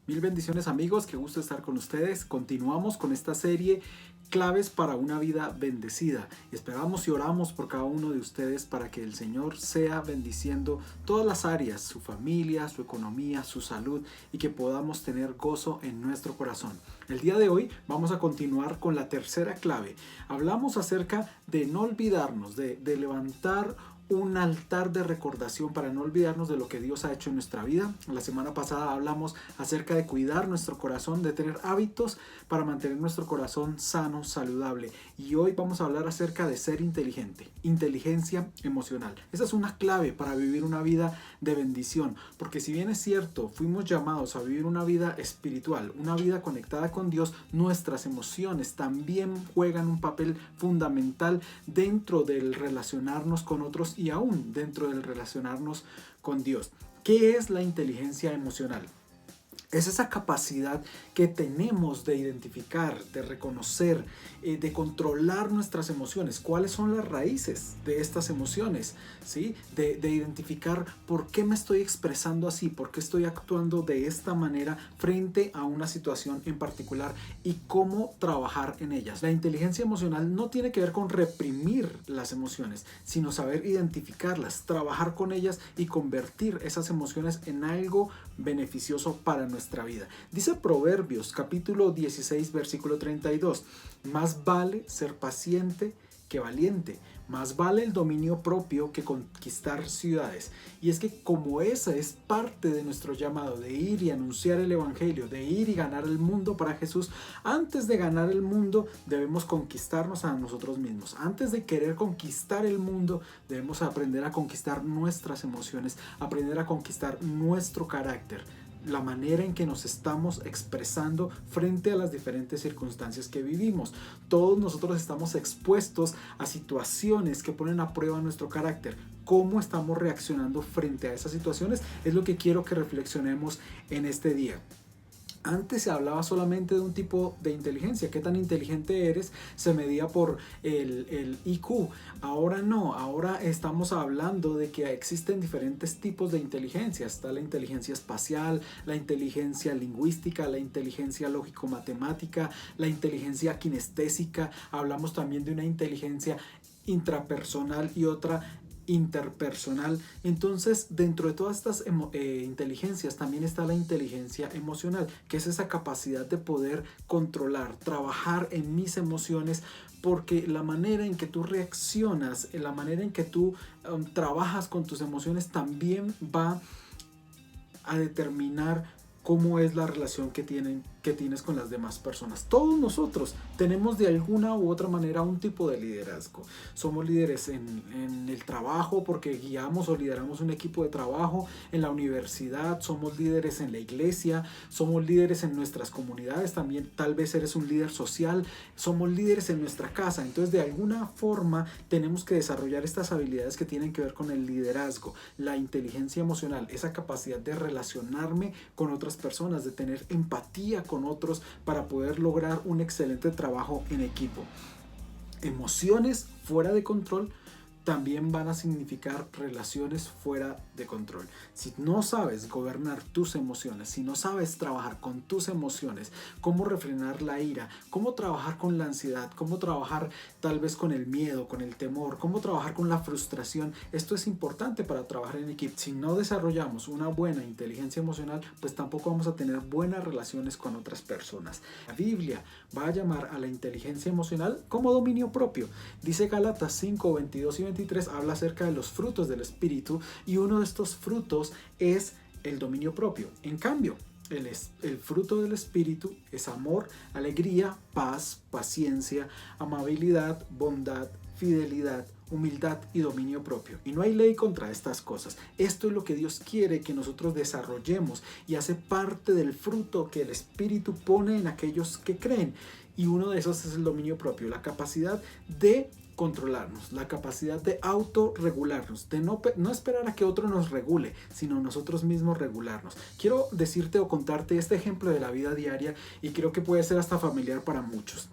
Mil bendiciones amigos, qué gusto estar con ustedes. Continuamos con esta serie Claves para una vida bendecida. Esperamos y oramos por cada uno de ustedes para que el Señor sea bendiciendo todas las áreas, su familia, su economía, su salud y que podamos tener gozo en nuestro corazón. El día de hoy vamos a continuar con la tercera clave. Hablamos acerca de no olvidarnos, de levantar un altar de recordación para no olvidarnos de lo que Dios ha hecho en nuestra vida. La semana pasada hablamos acerca de cuidar nuestro corazón, de tener hábitos para mantener nuestro corazón sano, saludable. Y hoy vamos a hablar acerca de ser inteligente, inteligencia emocional. Esa es una clave para vivir una vida de bendición, porque si bien es cierto, fuimos llamados a vivir una vida espiritual, una vida conectada con Dios, nuestras emociones también juegan un papel fundamental dentro del relacionarnos con otros y aún dentro del relacionarnos con Dios. ¿Qué es la inteligencia emocional? Es esa capacidad que tenemos de identificar, de reconocer, de controlar nuestras emociones. ¿Cuáles son las raíces de estas emociones? ¿Sí? De identificar por qué me estoy expresando así, por qué estoy actuando de esta manera frente a una situación en particular y cómo trabajar en ellas. La inteligencia emocional no tiene que ver con reprimir las emociones, sino saber identificarlas, trabajar con ellas y convertir esas emociones en algo beneficioso para nuestra vida. Dice Proverbios capítulo 16 versículo 32, más vale ser paciente que valiente, más vale el dominio propio que conquistar ciudades. Y es que como esa es parte de nuestro llamado de ir y anunciar el evangelio, de ir y ganar el mundo para Jesús, antes de ganar el mundo debemos conquistarnos a nosotros mismos. Antes de querer conquistar el mundo debemos aprender a conquistar nuestras emociones, aprender a conquistar nuestro carácter, la manera en que nos estamos expresando frente a las diferentes circunstancias que vivimos. Todos nosotros estamos expuestos a situaciones que ponen a prueba nuestro carácter. ¿Cómo estamos reaccionando frente a esas situaciones? Es lo que quiero que reflexionemos en este día. Antes se hablaba solamente de un tipo de inteligencia. ¿Qué tan inteligente eres? Se medía por el IQ. Ahora no, ahora estamos hablando de que existen diferentes tipos de inteligencia. Está la inteligencia espacial, la inteligencia lingüística, la inteligencia lógico-matemática, la inteligencia kinestésica. Hablamos también de una inteligencia intrapersonal y otra interpersonal. Entonces, dentro de todas estas inteligencias también está la inteligencia emocional, que es esa capacidad de poder controlar, trabajar en mis emociones, porque la manera en que tú reaccionas, la manera en que tú trabajas con tus emociones también va a determinar cómo es la relación que tienes con las demás personas. Todos nosotros tenemos de alguna u otra manera un tipo de liderazgo. Somos líderes en el trabajo porque guiamos o lideramos un equipo de trabajo. En la universidad somos líderes, en la iglesia somos líderes, en nuestras comunidades también. Tal vez eres un líder social. Somos líderes en nuestra casa. Entonces, de alguna forma tenemos que desarrollar estas habilidades que tienen que ver con el liderazgo, la inteligencia emocional, esa capacidad de relacionarme con otras personas, de tener empatía con otros para poder lograr un excelente trabajo en equipo. Emociones fuera de control también van a significar relaciones fuera de control. Si no sabes gobernar tus emociones, si no sabes trabajar con tus emociones, cómo refrenar la ira, cómo trabajar con la ansiedad, cómo trabajar tal vez con el miedo, con el temor, cómo trabajar con la frustración, esto es importante para trabajar en equipo. Si no desarrollamos una buena inteligencia emocional, pues tampoco vamos a tener buenas relaciones con otras personas. La Biblia va a llamar a la inteligencia emocional como dominio propio. Dice Gálatas 5, 22 y 23, habla acerca de los frutos del Espíritu y uno de estos frutos es el dominio propio. En cambio, el fruto del Espíritu es amor, alegría, paz, paciencia, amabilidad, bondad, fidelidad, humildad y dominio propio. Y no hay ley contra estas cosas. Esto es lo que Dios quiere que nosotros desarrollemos y hace parte del fruto que el Espíritu pone en aquellos que creen. Y uno de esos es el dominio propio, la capacidad de controlarnos, la capacidad de autorregularnos, de no esperar a que otro nos regule, sino nosotros mismos regularnos. Quiero decirte o contarte este ejemplo de la vida diaria y creo que puede ser hasta familiar para muchos.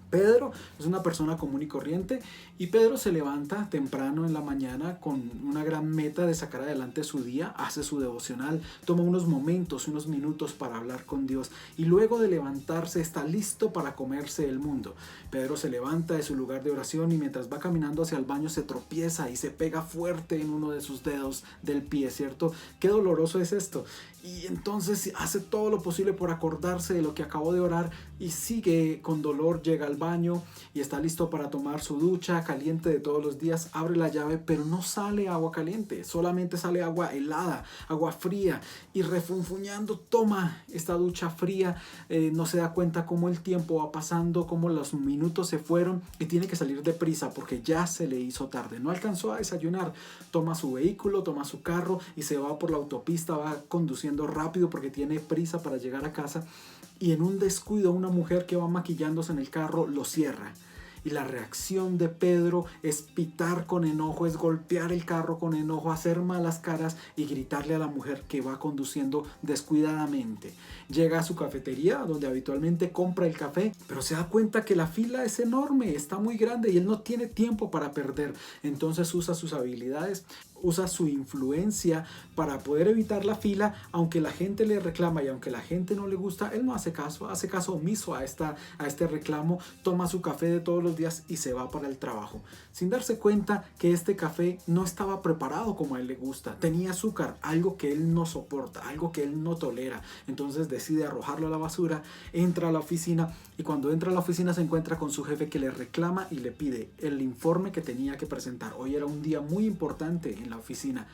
Pedro es una persona común y corriente y Pedro se levanta temprano en la mañana con una gran meta de sacar adelante su día, hace su devocional, toma unos momentos, unos minutos para hablar con Dios y luego de levantarse está listo para comerse el mundo. Pedro se levanta de su lugar de oración y mientras va caminando hacia el baño se tropieza y se pega fuerte en uno de sus dedos del pie, ¿cierto? Qué doloroso es esto. Y entonces hace todo lo posible por acordarse de lo que acabó de orar y sigue con dolor, llega al baño y está listo para tomar su ducha caliente de todos los días, abre la llave pero no sale agua caliente, solamente sale agua helada, agua fría y refunfuñando toma esta ducha fría, no se da cuenta cómo el tiempo va pasando, cómo los minutos se fueron y tiene que salir deprisa porque ya se le hizo tarde, no alcanzó a desayunar, toma su vehículo, toma su carro y se va por la autopista, va conduciendo rápido porque tiene prisa para llegar a casa y en un descuido una mujer que va maquillándose en el carro lo cierra. Y la reacción de Pedro es pitar con enojo, es golpear el carro con enojo, hacer malas caras y gritarle a la mujer que va conduciendo descuidadamente. Llega a su cafetería donde habitualmente compra el café, pero se da cuenta que la fila es enorme, está muy grande y él no tiene tiempo para perder. Entonces usa sus habilidades, usa su influencia para poder evitar la fila, aunque la gente le reclama y aunque la gente no le gusta, él no hace caso omiso a este reclamo, toma su café de todos los días y se va para el trabajo, sin darse cuenta que este café no estaba preparado como a él le gusta, tenía azúcar, algo que él no soporta, algo que él no tolera, entonces decide arrojarlo a la basura, entra a la oficina y cuando entra a la oficina se encuentra con su jefe que le reclama y le pide el informe que tenía que presentar. Hoy era un día muy importante en la oficina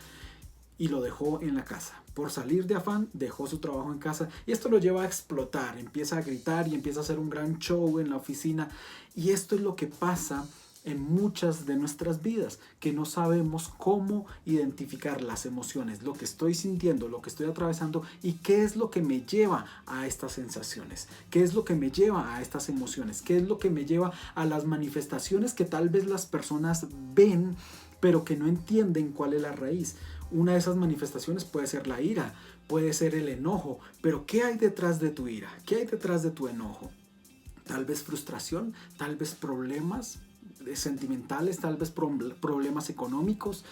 y lo dejó en la casa. Por salir de afán, dejó su trabajo en casa y esto lo lleva a explotar, empieza a gritar y empieza a hacer un gran show en la oficina y esto es lo que pasa en muchas de nuestras vidas, que no sabemos cómo identificar las emociones, lo que estoy sintiendo, lo que estoy atravesando y qué es lo que me lleva a estas sensaciones, qué es lo que me lleva a estas emociones, qué es lo que me lleva a las manifestaciones que tal vez las personas ven pero que no entienden cuál es la raíz. Una de esas manifestaciones puede ser la ira, puede ser el enojo, pero ¿qué hay detrás de tu ira? ¿Qué hay detrás de tu enojo? Tal vez frustración, tal vez problemas sentimentales, tal vez problemas económicos.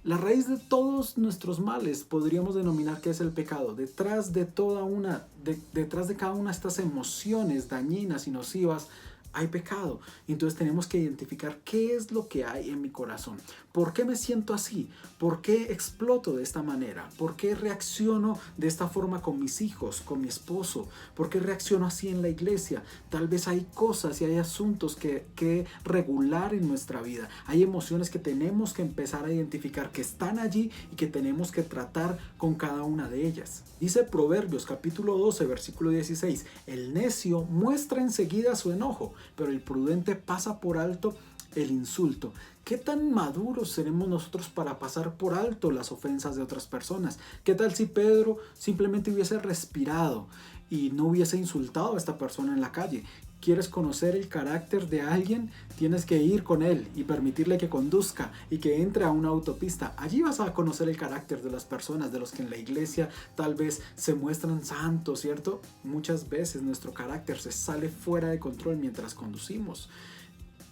La raíz de todos nuestros males podríamos denominar que es el pecado. Detrás de cada una de estas emociones dañinas y nocivas hay pecado. Entonces tenemos que identificar qué es lo que hay en mi corazón. ¿Por qué me siento así? ¿Por qué exploto de esta manera? ¿Por qué reacciono de esta forma con mis hijos, con mi esposo? ¿Por qué reacciono así en la iglesia? Tal vez hay cosas y hay asuntos que regular en nuestra vida. Hay emociones que tenemos que empezar a identificar que están allí y que tenemos que tratar con cada una de ellas. Dice Proverbios capítulo 12 versículo 16: el necio muestra enseguida su enojo, pero el prudente pasa por alto el insulto. ¿Qué tan maduros seremos nosotros para pasar por alto las ofensas de otras personas? ¿Qué tal si Pedro simplemente hubiese respirado y no hubiese insultado a esta persona en la calle? ¿Quieres conocer el carácter de alguien? Tienes que ir con él y permitirle que conduzca y que entre a una autopista. Allí vas a conocer el carácter de las personas, de los que en la iglesia tal vez se muestran santos, ¿cierto? Muchas veces nuestro carácter se sale fuera de control mientras conducimos.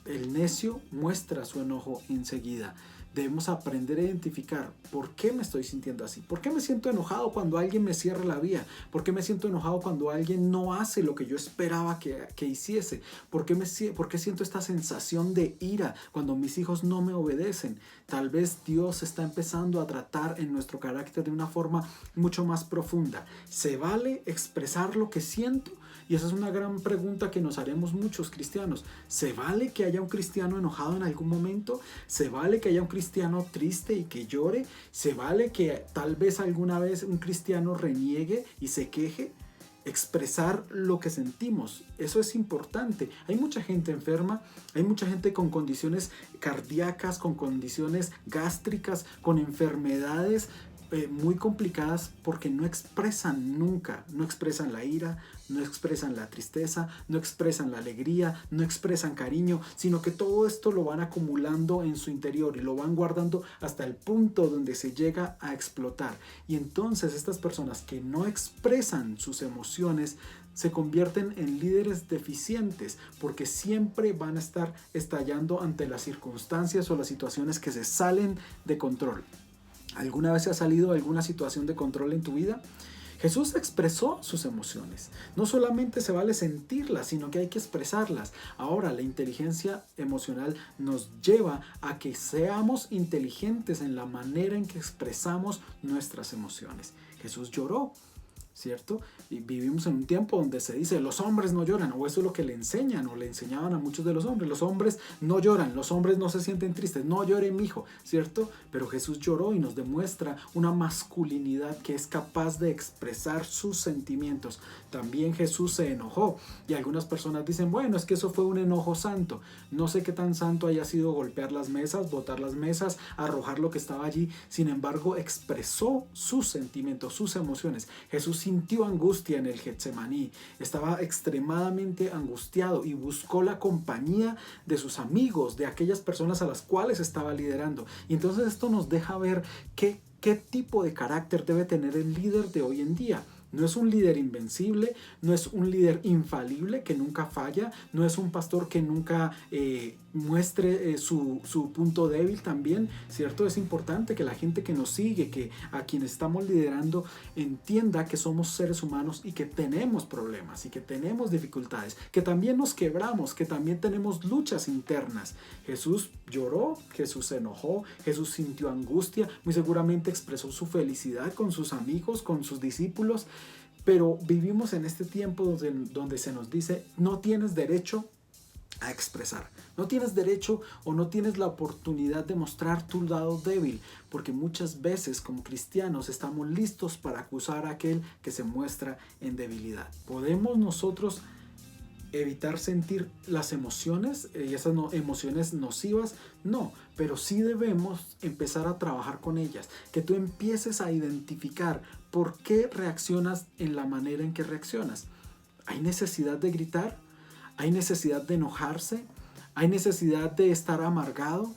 El necio muestra su enojo enseguida. Debemos aprender a identificar por qué me estoy sintiendo así. ¿Por qué me siento enojado cuando alguien me cierra la vía? ¿Por qué me siento enojado cuando alguien no hace lo que yo esperaba que hiciese? ¿Por qué siento esta sensación de ira cuando mis hijos no me obedecen? Tal vez Dios está empezando a tratar en nuestro carácter de una forma mucho más profunda. ¿Se vale expresar lo que siento? Y esa es una gran pregunta que nos haremos muchos cristianos. ¿Se vale que haya un cristiano enojado en algún momento? ¿Se vale que haya un cristiano triste y que llore? ¿Se vale que tal vez alguna vez un cristiano reniegue y se queje? Expresar lo que sentimos, eso es importante. Hay mucha gente enferma, hay mucha gente con condiciones cardíacas, con condiciones gástricas, con enfermedades muy complicadas porque no expresan nunca, no expresan la ira, no expresan la tristeza, no expresan la alegría, no expresan cariño, sino que todo esto lo van acumulando en su interior y lo van guardando hasta el punto donde se llega a explotar. Y entonces estas personas que no expresan sus emociones se convierten en líderes deficientes porque siempre van a estar estallando ante las circunstancias o las situaciones que se salen de control. ¿Alguna vez se ha salido alguna situación de control en tu vida? Jesús expresó sus emociones. No solamente se vale sentirlas, sino que hay que expresarlas. Ahora, la inteligencia emocional nos lleva a que seamos inteligentes en la manera en que expresamos nuestras emociones. Jesús lloró, ¿cierto? Y vivimos en un tiempo donde se dice los hombres no lloran, o eso es lo que le enseñan o le enseñaban a muchos de los hombres no lloran, los hombres no se sienten tristes, no llore mi hijo, ¿cierto? Pero Jesús lloró y nos demuestra una masculinidad que es capaz de expresar sus sentimientos. También Jesús se enojó y algunas personas dicen, bueno, es que eso fue un enojo santo. No sé qué tan santo haya sido golpear las mesas, botar las mesas, arrojar lo que estaba allí. Sin embargo, expresó sus sentimientos, sus emociones. Jesús sintió angustia en el Getsemaní, estaba extremadamente angustiado y buscó la compañía de sus amigos, de aquellas personas a las cuales estaba liderando. Y entonces esto nos deja ver qué tipo de carácter debe tener el líder de hoy en día. No es un líder invencible, no es un líder infalible que nunca falla, no es un pastor que nunca muestre su punto débil también, ¿cierto? Es importante que la gente que nos sigue, que a quienes estamos liderando, entienda que somos seres humanos y que tenemos problemas y que tenemos dificultades, que también nos quebramos, que también tenemos luchas internas. Jesús lloró, Jesús se enojó, Jesús sintió angustia, muy seguramente expresó su felicidad con sus amigos, con sus discípulos, pero vivimos en este tiempo donde se nos dice, no tienes derecho a expresar, no tienes derecho o no tienes la oportunidad de mostrar tu lado débil, porque muchas veces como cristianos estamos listos para acusar a aquel que se muestra en debilidad. ¿Podemos nosotros evitar sentir las emociones y esas emociones nocivas? No, pero sí debemos empezar a trabajar con ellas, que tú empieces a identificar por qué reaccionas en la manera en que reaccionas. ¿Hay necesidad de gritar? ¿Hay necesidad de enojarse? ¿Hay necesidad de estar amargado?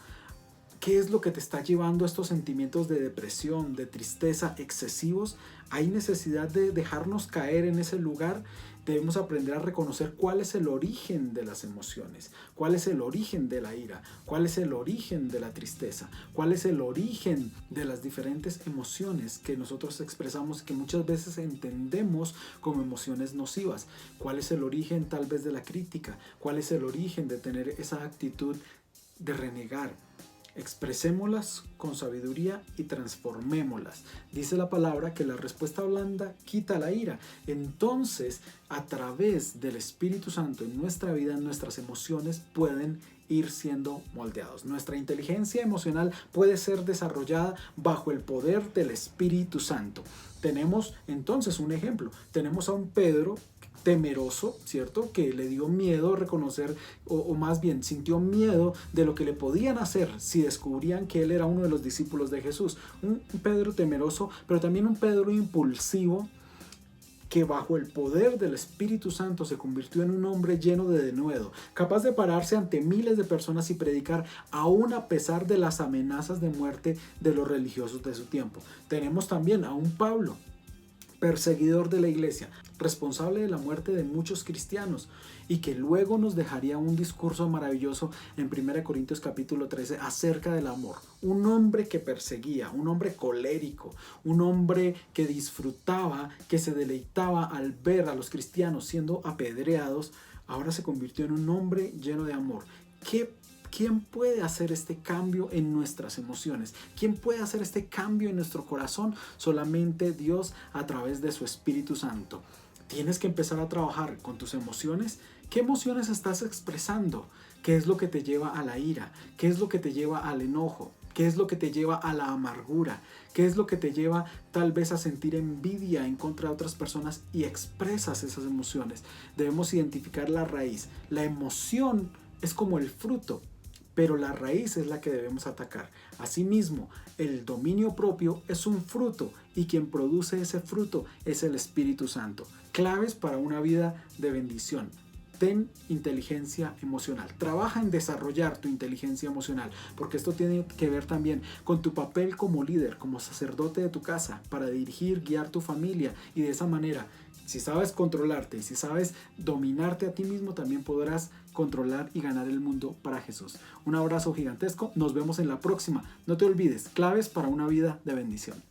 ¿Qué es lo que te está llevando a estos sentimientos de depresión, de tristeza excesivos? ¿Hay necesidad de dejarnos caer en ese lugar? Debemos aprender a reconocer cuál es el origen de las emociones, cuál es el origen de la ira, cuál es el origen de la tristeza, cuál es el origen de las diferentes emociones que nosotros expresamos y que muchas veces entendemos como emociones nocivas. ¿Cuál es el origen tal vez de la crítica? ¿Cuál es el origen de tener esa actitud de renegar? Expresémoslas con sabiduría y transformémoslas. Dice la palabra que la respuesta blanda quita la ira. Entonces, a través del Espíritu Santo en nuestra vida, nuestras emociones pueden ir siendo moldeados. Nuestra inteligencia emocional puede ser desarrollada bajo el poder del Espíritu Santo. Tenemos entonces un ejemplo. Tenemos a un Pedro temeroso, ¿cierto? Que le dio miedo reconocer, o más bien sintió miedo de lo que le podían hacer si descubrían que él era uno de los discípulos de Jesús. Un Pedro temeroso, pero también un Pedro impulsivo, que bajo el poder del Espíritu Santo se convirtió en un hombre lleno de denuedo, capaz de pararse ante miles de personas y predicar aún a pesar de las amenazas de muerte de los religiosos de su tiempo. Tenemos también a un Pablo, perseguidor de la iglesia, responsable de la muerte de muchos cristianos, y que luego nos dejaría un discurso maravilloso en 1 Corintios capítulo 13 acerca del amor. Un hombre que perseguía, un hombre colérico, un hombre que disfrutaba, que se deleitaba al ver a los cristianos siendo apedreados, ahora se convirtió en un hombre lleno de amor. ¿Quién puede hacer este cambio en nuestras emociones? ¿Quién puede hacer este cambio en nuestro corazón? Solamente Dios a través de su Espíritu Santo. Tienes que empezar a trabajar con tus emociones. ¿Qué emociones estás expresando? ¿Qué es lo que te lleva a la ira? ¿Qué es lo que te lleva al enojo? ¿Qué es lo que te lleva a la amargura? ¿Qué es lo que te lleva tal vez a sentir envidia en contra de otras personas y expresas esas emociones? Debemos identificar la raíz. La emoción es como el fruto, pero la raíz es la que debemos atacar. Asimismo, el dominio propio es un fruto y quien produce ese fruto es el Espíritu Santo. Claves para una vida de bendición. Ten inteligencia emocional. Trabaja en desarrollar tu inteligencia emocional, porque esto tiene que ver también con tu papel como líder, como sacerdote de tu casa, para dirigir, guiar tu familia, y de esa manera, si sabes controlarte y si sabes dominarte a ti mismo, también podrás controlar y ganar el mundo para Jesús. Un abrazo gigantesco, nos vemos en la próxima. No te olvides, claves para una vida de bendición.